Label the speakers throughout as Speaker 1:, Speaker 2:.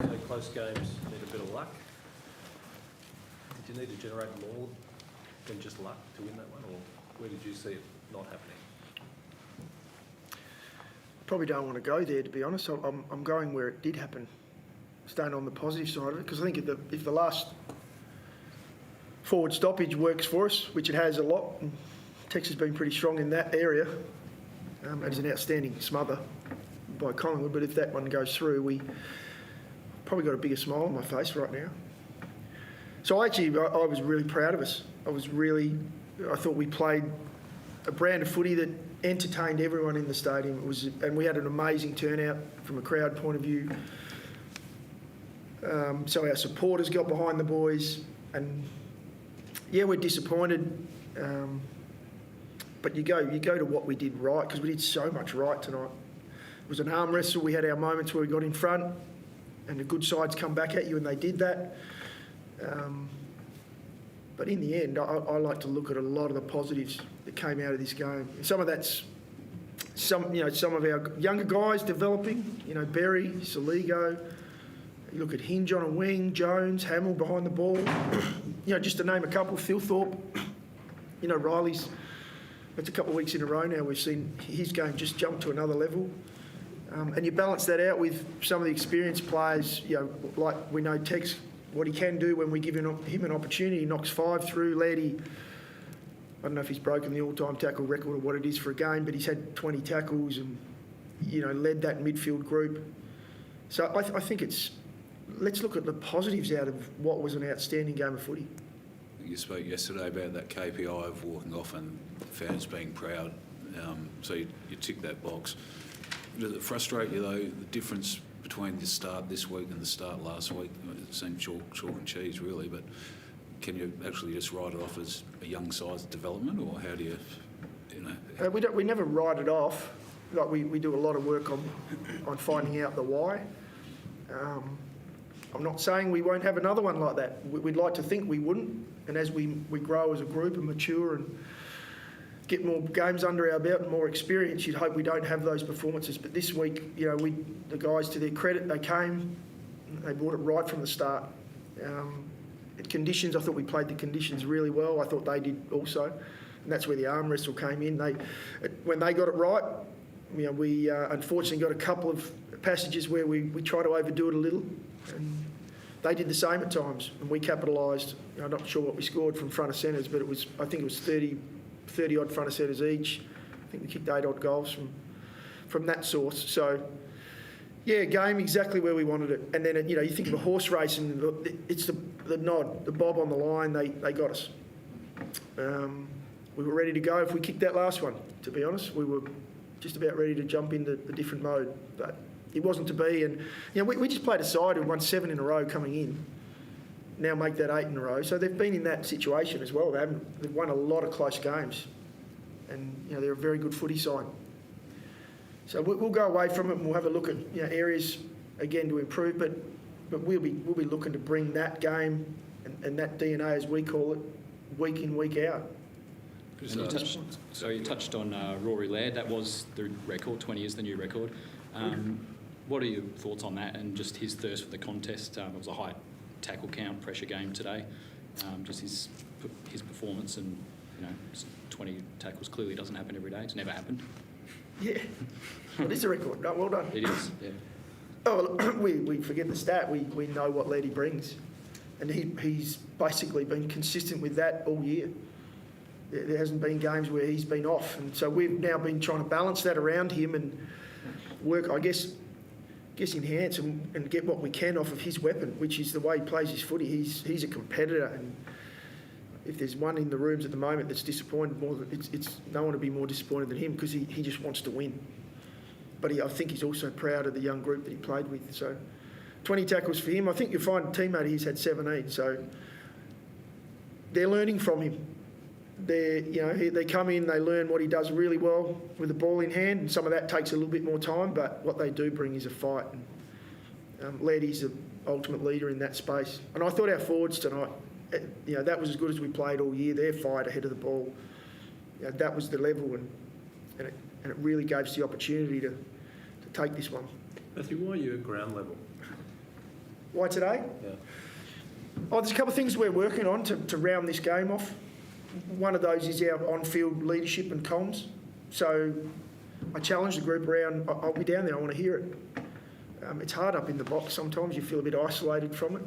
Speaker 1: So close games need a bit of luck. Did you need to generate more than just luck to win that one, or where did you see it not happening?
Speaker 2: Probably don't want to go there, to be honest. I'm going where it did happen, staying on the positive side of it, because I think if the last forward stoppage works for us, which it has a lot, and Texas has been pretty strong in that area, and it's an outstanding smother by Collingwood, but if that one goes through, we probably got a bigger smile on my face right now. So I was really proud of us. I thought we played a brand of footy that entertained everyone in the stadium. And we had an amazing turnout from a crowd point of view. So our supporters got behind the boys, and yeah, we're disappointed. But you go to what we did right, because we did so much right tonight. It was an arm wrestle. We had our moments where we got in front, and the good sides come back at you, and they did that. But in the end, I like to look at a lot of the positives that came out of this game. And some of that's some of our younger guys developing. Berry, Saligo. You look at Hinge on a wing, Jones, Hamill behind the ball. Just to name a couple. Philthorpe. Riley's. It's a couple of weeks in a row now we've seen his game just jump to another level. And you balance that out with some of the experienced players. Like we know Tex, what he can do when we give him an opportunity. He knocks 5 through. Laddie, I don't know if he's broken the all-time tackle record or what it is for a game, but he's had 20 tackles and, led that midfield group. So I think let's look at the positives out of what was an outstanding game of footy.
Speaker 3: You spoke yesterday about that KPI of walking off and fans being proud. So you tick that box. Does it frustrate you, though, the difference between the start this week and the start last week? It seemed chalk and cheese, really, but can you actually just write it off as a young side's development, or how do you
Speaker 2: We never write it off. Like we do a lot of work on finding out the why. I'm not saying we won't have another one like that. We'd like to think we wouldn't, and as we grow as a group and mature and get more games under our belt and more experience, you'd hope we don't have those performances. But this week, the guys, to their credit, they came, they brought it right from the start. Conditions, I thought we played the conditions really well. I thought they did also, and that's where the arm wrestle came in. When they got it right, we unfortunately got a couple of passages where we tried to overdo it a little, and they did the same at times, and we capitalised. I'm not sure what we scored from front of centres, but I think it was 30 odd front of centres each. I think we kicked 8 odd goals from that source. So, yeah, game exactly where we wanted it. And then, you think of a horse race, and it's the nod, the bob on the line, they got us. We were ready to go if we kicked that last one, to be honest. We were just about ready to jump into the different mode, but it wasn't to be. And, we just played a side who won 7 in a row coming in. Now make that 8 in a row. So they've been in that situation as well. They've won a lot of close games, and they're a very good footy side. So we'll go away from it and we'll have a look at areas again to improve. But we'll be looking to bring that game and that DNA, as we call it, week in, week out.
Speaker 4: You touched on Rory Laird. That was the record. 20 is the new record. What are your thoughts on that and just his thirst for the contest? It was a high tackle count, pressure game today. Just his performance, and 20 tackles clearly doesn't happen every day. It's never happened.
Speaker 2: Yeah, it is a record. No, well done.
Speaker 4: It is. Yeah.
Speaker 2: Oh, well, we forget the stat. We know what Laddie brings, and he's basically been consistent with that all year. There hasn't been games where he's been off, and so we've now been trying to balance that around him and work, I guess enhance and get what we can off of his weapon, which is the way he plays his footy. He's a competitor, and if there's one in the rooms at the moment that's disappointed more, it's no one to be more disappointed than him, because he just wants to win. But I think he's also proud of the young group that he played with. So 20 tackles for him. I think you'll find a teammate he's had 17. So they're learning from him. They come in, they learn what he does really well with the ball in hand, and some of that takes a little bit more time, but what they do bring is a fight. And Laddie's the ultimate leader in that space. And I thought our forwards tonight, that was as good as we played all year. Their fight ahead of the ball, that was the level, and it really gave us the opportunity to take this one.
Speaker 1: Matthew, why are you at ground level?
Speaker 2: Why today?
Speaker 1: Yeah.
Speaker 2: Oh, there's a couple of things we're working on to round this game off. One of those is our on-field leadership and comms. So I challenge the group around, I'll be down there, I want to hear it. It's hard up in the box sometimes, you feel a bit isolated from it.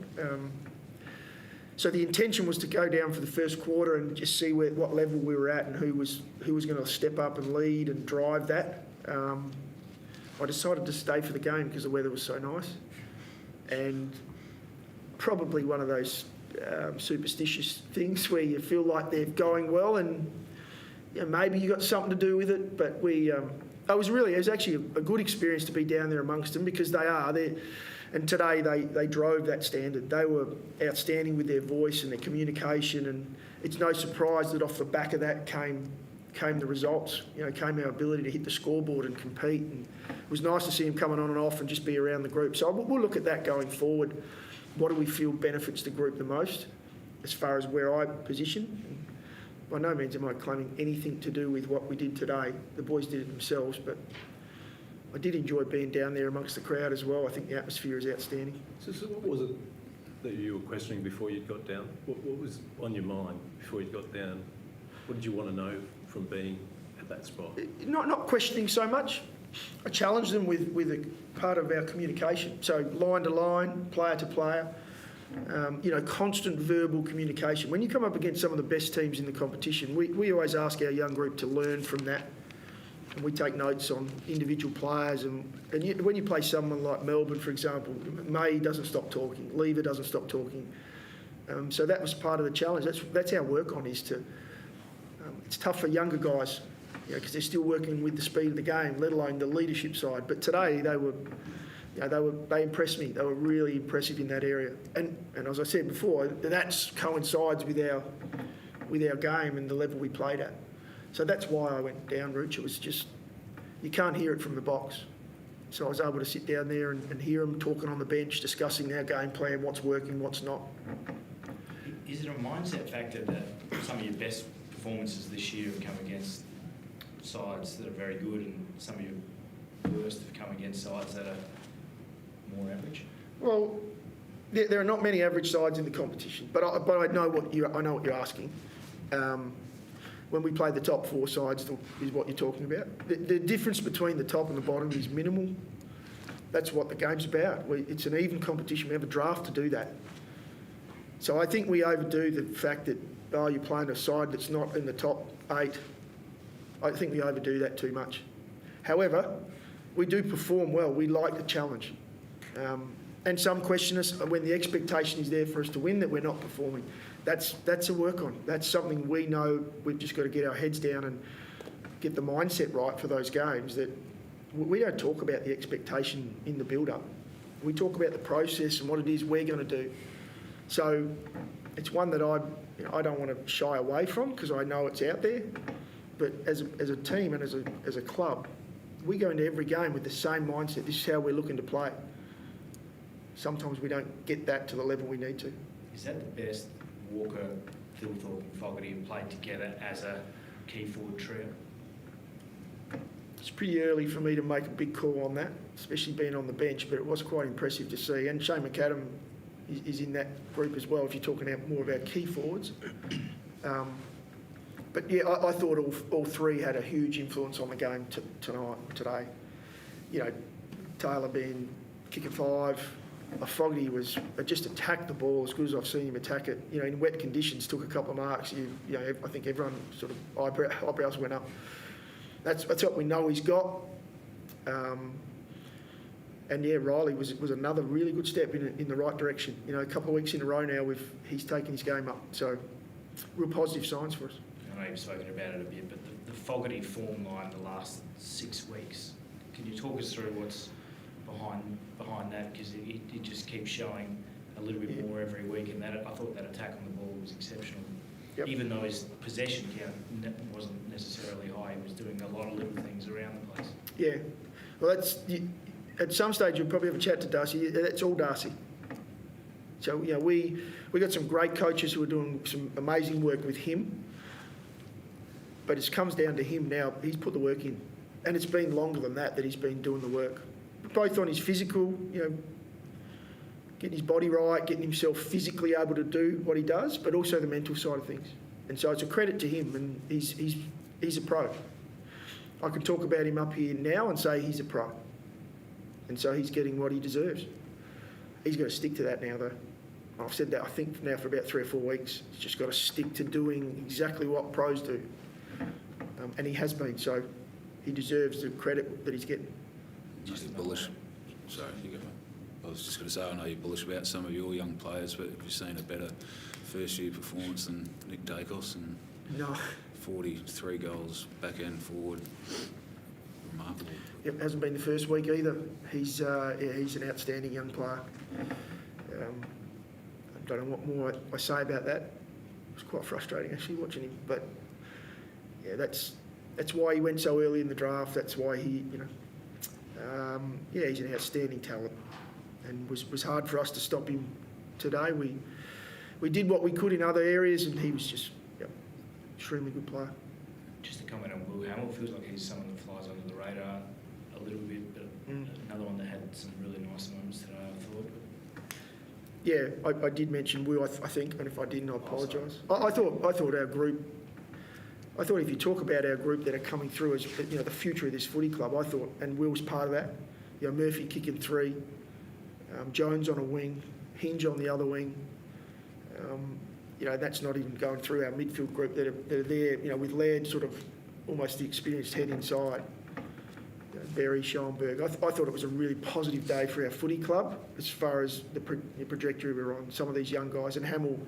Speaker 2: So the intention was to go down for the first quarter and just see what level we were at and who was going to step up and lead and drive that. I decided to stay for the game because the weather was so nice. And probably one of those superstitious things where you feel like they're going well and maybe you got something to do with it. But it was actually a good experience to be down there amongst them because they are there. And today they drove that standard. They were outstanding with their voice and their communication, and it's no surprise that off the back of that came the results. Came our ability to hit the scoreboard and compete. And it was nice to see them coming on and off and just be around the group. So we'll look at that going forward. What do we feel benefits the group the most, as far as where I position? And by no means am I claiming anything to do with what we did today. The boys did it themselves, but I did enjoy being down there amongst the crowd as well. I think the atmosphere is outstanding.
Speaker 1: So what was it that you were questioning before you got down? What was on your mind before you got down? What did you want to know from being at that spot?
Speaker 2: Not questioning so much. I challenged them with a part of our communication. So line to line, player to player, constant verbal communication. When you come up against some of the best teams in the competition, we always ask our young group to learn from that. And we take notes on individual players. And when you play someone like Melbourne, for example, May doesn't stop talking, Lever doesn't stop talking. So that was part of the challenge. That's our work on is to... it's tough for younger guys, because they're still working with the speed of the game, let alone the leadership side. But today they impressed me. They were really impressive in that area. And as I said before, that coincides with our game and the level we played at. So that's why I went down, Rooch. It was just, you can't hear it from the box. So I was able to sit down there and hear them talking on the bench, discussing our game plan, what's working, what's not.
Speaker 5: Is it a mindset factor that some of your best performances this year have come against sides that are very good and some of your worst have come against sides that are more average?
Speaker 2: Well, there are not many average sides in the competition, but I know what you're asking. When we play the top four sides is what you're talking about. The difference between the top and the bottom is minimal. That's what the game's about. It's an even competition. We have a draft to do that. So I think we overdo the fact that, you're playing a side that's not in the top 8. I think we overdo that too much. However, we do perform well. We like the challenge. And some question us when the expectation is there for us to win that we're not performing. That's a work on. That's something we know we've just got to get our heads down and get the mindset right for those games. That we don't talk about the expectation in the build-up. We talk about the process and what it is we're going to do. So it's one that I don't want to shy away from because I know it's out there. But as a team and as a club, we go into every game with the same mindset. This is how we're looking to play. Sometimes we don't get that to the level we need to.
Speaker 5: Is that the best Walker, Thilthorpe and Fogarty have played together as a key forward trio?
Speaker 2: It's pretty early for me to make a big call on that, especially being on the bench, but it was quite impressive to see. And Shane McAdam is in that group as well, if you're talking about more of our key forwards. But yeah, I thought all three had a huge influence on the game today. Taylor being kick at 5, Fogarty was just attacked the ball as good as I've seen him attack it. In wet conditions, took a couple of marks. I think everyone sort of eyebrows went up. That's what we know he's got. And yeah, Riley was another really good step in the right direction. A couple of weeks in a row now, he's taken his game up. So real positive signs for us.
Speaker 5: I know you've spoken about it a bit, but the Fogarty form line the last 6 weeks. Can you talk us through what's behind that? Because he just keeps showing a little bit more every week, and I thought that attack on the ball was exceptional. Yep. Even though his possession count wasn't necessarily high, he was doing a lot of little things around the place. Yeah,
Speaker 2: well, at some stage you'll probably have a chat to Darcy. That's all Darcy. So we got some great coaches who are doing some amazing work with him, but it comes down to him now. He's put the work in, and it's been longer than that he's been doing the work, both on his physical, getting his body right, getting himself physically able to do what he does, but also the mental side of things. And so it's a credit to him, and he's a pro. I can talk about him up here now and say he's a pro. And so he's getting what he deserves. He's got to stick to that now, though. I've said that, I think, now for about 3 or 4 weeks. He's just got to stick to doing exactly what pros do. And he has been, so he deserves the credit that he's getting.
Speaker 3: Are you bullish? Sorry, you go. I was just going to say, I know you're bullish about some of your young players, but have you seen a better first-year performance than Nick Dacos? And
Speaker 2: No.
Speaker 3: 43 goals, back end forward. Remarkable.
Speaker 2: Yep, hasn't been the first week either. He's an outstanding young player. I don't know what more I say about that. It was quite frustrating actually watching him, but yeah, that's why he went so early in the draft. That's why he, he's an outstanding talent, and was hard for us to stop him today. We did what we could in other areas, and he was just extremely good player.
Speaker 5: Just a comment on Will Hamill, feels like he's someone that flies under the radar a little bit, but another one that had some really nice moments today, I thought.
Speaker 2: Yeah, I did mention Will, I think, and if I didn't, I apologise. I thought our group. I thought if you talk about our group that are coming through as the future of this footy club, I thought, and Will's part of that. Murphy kicking 3, Jones on a wing, Hinge on the other wing. That's not even going through our midfield group that are there. With Laird sort of almost the experienced head inside. Berry, Schoenberg. I thought it was a really positive day for our footy club as far as the trajectory we're on. Some of these young guys, and Hamill's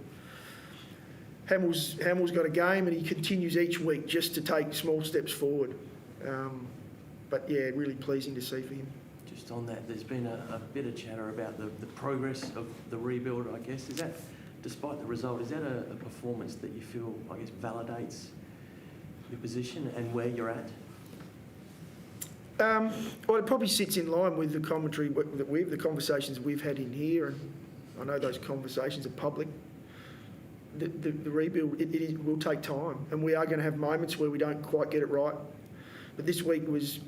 Speaker 2: got a game, and he continues each week just to take small steps forward. But yeah, really pleasing to see for him.
Speaker 6: Just on that, there's been a bit of chatter about the progress of the rebuild, I guess. Is that, despite the result, is that a performance that you feel, I guess, validates your position and where you're at?
Speaker 2: Well, it probably sits in line with the commentary that the conversations we've had in here, and I know those conversations are public. The rebuild, it will take time, and we are going to have moments where we don't quite get it right. But this week was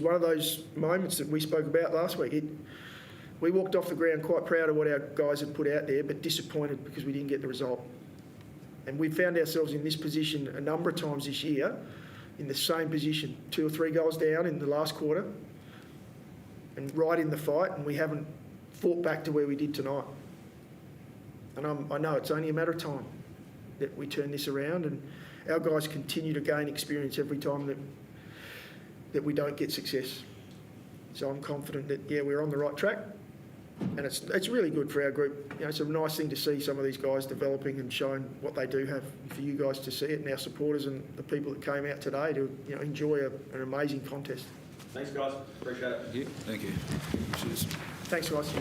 Speaker 2: one of those moments that we spoke about last week. We walked off the ground quite proud of what our guys had put out there, but disappointed because we didn't get the result. And we found ourselves in this position a number of times this year, in the same position, 2 or 3 goals down in the last quarter, and right in the fight, and we haven't fought back to where we did tonight. And I know it's only a matter of time that we turn this around, and our guys continue to gain experience every time that we don't get success. So I'm confident that, we're on the right track, and it's really good for our group. It's a nice thing to see some of these guys developing and showing what they do have, for you guys to see it, and our supporters and the people that came out today to enjoy an amazing contest.
Speaker 7: Thanks, guys. Appreciate it.
Speaker 3: Thank you. Cheers.
Speaker 2: Thanks, guys.